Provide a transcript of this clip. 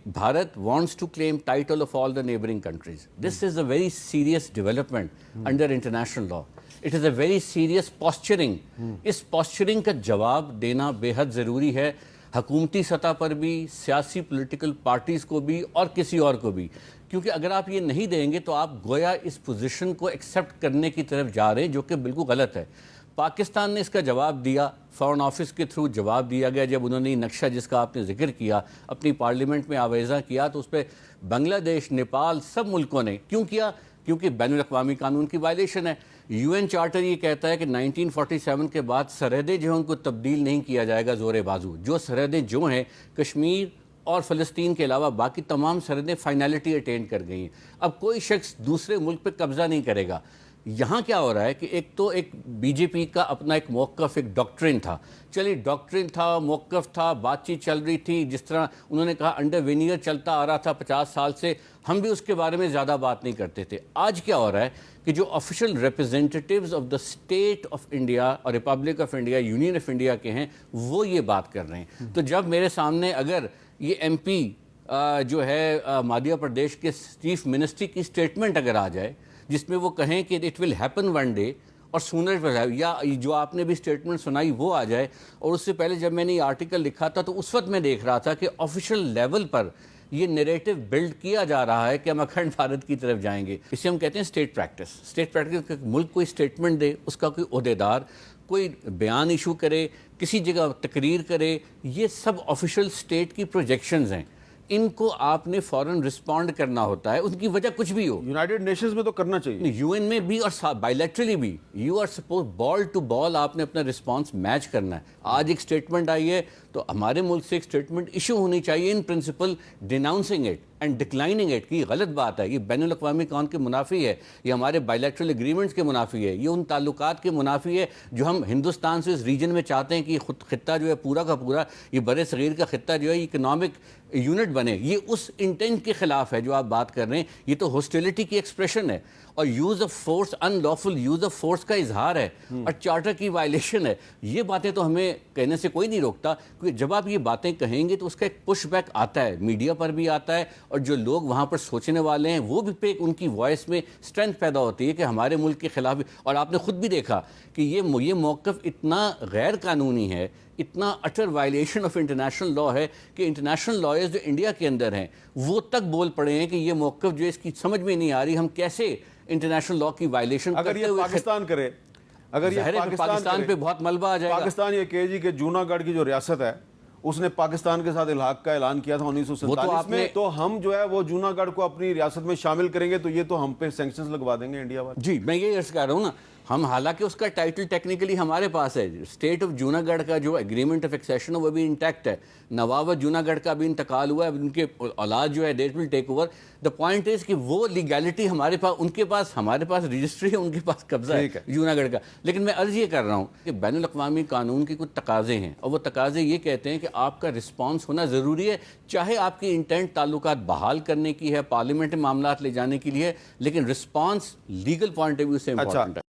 Bharat wants to claim title of all the neighboring countries. This is a very serious development under international law. It is a very serious posturing. Us posturing کا جواب دینا بے حد ضروری ہے حکومتی سطح پر بھی, سیاسی پولیٹیکل پارٹیز کو بھی اور کسی اور کو بھی, کیونکہ اگر آپ یہ نہیں دیں گے تو آپ گویا اس پوزیشن کو ایکسیپٹ کرنے کی طرف جا رہے ہیں, جو کہ بالکل غلط ہے. پاکستان نے اس کا جواب دیا, فارن آفس کے تھرو جواب دیا گیا. جب انہوں نے نقشہ جس کا آپ نے ذکر کیا اپنی پارلیمنٹ میں آویزاں کیا تو اس پہ بنگلہ دیش, نیپال, سب ملکوں نے کیوں کیا؟ کیونکہ بین الاقوامی قانون کی وائلیشن ہے. یو این چارٹر یہ کہتا ہے کہ 1947 کے بعد سرحدیں جو ہیں ان کو تبدیل نہیں کیا جائے گا زور بازو. جو سرحدیں جو ہیں کشمیر اور فلسطین کے علاوہ باقی تمام سرحدیں فائنلٹی اٹین کر گئی ہیں. اب کوئی شخص دوسرے ملک پہ قبضہ نہیں کرے گا. یہاں کیا ہو رہا ہے کہ ایک بی جے پی کا اپنا ایک موقف, ایک ڈاکٹرن تھا. چلیے ڈاکٹرن تھا, موقف تھا, بات چیت چل رہی تھی, جس طرح انہوں نے کہا انڈر وینیئر چلتا آ رہا تھا 50 سال سے, ہم بھی اس کے بارے میں زیادہ بات نہیں کرتے تھے. آج کیا ہو رہا ہے کہ جو official representatives of the state of India اور republic of India, union of India کے ہیں, وہ یہ بات کر رہے ہیں. تو جب میرے سامنے اگر یہ ایم پی جو ہے مادھیہ پردیش کے چیف منسٹری کی اسٹیٹمنٹ اگر آ جائے جس میں وہ کہیں کہ it will happen one day اور سونر, یا جو آپ نے بھی اسٹیٹمنٹ سنائی وہ آ جائے, اور اس سے پہلے جب میں نے یہ آرٹیکل لکھا تھا تو اس وقت میں دیکھ رہا تھا کہ آفیشیل لیول پر یہ نیریٹو بلڈ کیا جا رہا ہے کہ ہم اکھنڈ بھارت کی طرف جائیں گے. اسے ہم کہتے ہیں اسٹیٹ پریکٹس. اسٹیٹ پریکٹس ملک کوئی اسٹیٹمنٹ دے, اس کا کوئی عہدیدار کوئی بیان ایشو کرے, کسی جگہ تقریر کرے, یہ سب آفیشیل اسٹیٹ کی پروجیکشنز ہیں. ان کو آپ نے فوراً رسپونڈ کرنا ہوتا ہے, ان کی وجہ کچھ بھی ہو. یونائیٹڈ نیشنز میں تو کرنا چاہیے, یو این میں بھی اور بائیلیٹرلی بھی. You are suppose ball to ball آپ نے اپنا رسپانس میچ کرنا ہے. آج ایک اسٹیٹمنٹ آئی ہے تو ہمارے ملک سے ایک اسٹیٹمنٹ ایشو ہونی چاہیے in principle denouncing it and declining it کہ یہ غلط بات ہے, یہ بین الاقوامی قانون کے منافی ہے, یہ ہمارے بائیلیٹرل ایگریمنٹس کے منافی ہے, یہ ان تعلقات کے منافی ہے جو ہم ہندوستان سے اس ریجن میں چاہتے ہیں کہ یہ خطہ جو ہے پورا کا پورا, یہ بر صغیر کا خطہ جو ہے اکنامک یونٹ بنے. یہ اس انٹینٹ کے خلاف ہے جو آپ بات کر رہے ہیں. یہ تو ہاسٹیلٹی کی ایکسپریشن ہے اور use of force, in lawful use of force کا اظہار ہے اور چارٹر کی وائلیشن ہے. یہ باتیں تو ہمیں کہنے سے کوئی نہیں روکتا, کیونکہ جب آپ یہ باتیں کہیں گے تو اس کا ایک پش بیک آتا ہے, میڈیا پر بھی آتا ہے, اور جو لوگ وہاں پر سوچنے والے ہیں وہ بھی پہ ان کی وائس میں اسٹرینتھ پیدا ہوتی ہے کہ ہمارے ملک کے خلاف. اور آپ نے خود بھی دیکھا کہ یہ موقف اتنا غیر قانونی ہے, اتنا اٹر وائلیشن آف انٹرنیشنل لا ہے کہ انٹرنیشنل لائرز جو انڈیا کے اندر ہیں وہ تک بول پڑے ہیں کہ یہ موقف جو اس کی سمجھ میں نہیں آ رہی, ہم کیسے انٹرنیشنل لا کی وائلیشن اگر یہ پاکستان کرے, اگر یہ پاکستان پہ بہت ملبہ آ جائے گا. پاکستان یہ کہے جی کہ جوناگڑھ کی جو ریاست ہے اس نے پاکستان کے ساتھ الحاق کا اعلان کیا تھا 1947 میں, تو ہم جو ہے وہ جوناگڑھ کو اپنی ریاست میں شامل کریں گے تو یہ تو ہم پہ سینکشنز لگوا دیں گے انڈیا والے. جی میں یہ عرض کر رہا ہوں نا, ہم حالانکہ اس کا ٹائٹل ٹیکنیکلی ہمارے پاس ہے, اسٹیٹ آف جوناگڑھ کا جو ایگریمنٹ آف ایکسیشن ہے وہ بھی انٹیکٹ ہے. نوابت جوناگڑھ کا بھی انتقال ہوا ہے, ان کے اولاد جو ہے that will take over. The point is کہ وہ لیگیلٹی ہمارے پاس, ان کے پاس, ہمارے پاس رجسٹری ہے, ان کے پاس قبضہ ہے جوناگڑھ کا. لیکن میں عرض یہ کر رہا ہوں کہ بین الاقوامی قانون کے کچھ تقاضے ہیں, اور وہ تقاضے یہ کہتے ہیں کہ آپ کا رسپانس ہونا ضروری ہے, چاہے آپ کی انٹینٹ تعلقات بحال کرنے کی ہے, پارلیمنٹ میں معاملات لے جانے کے لیے, لیکن response legal point of view سے امپورٹنٹ ہے.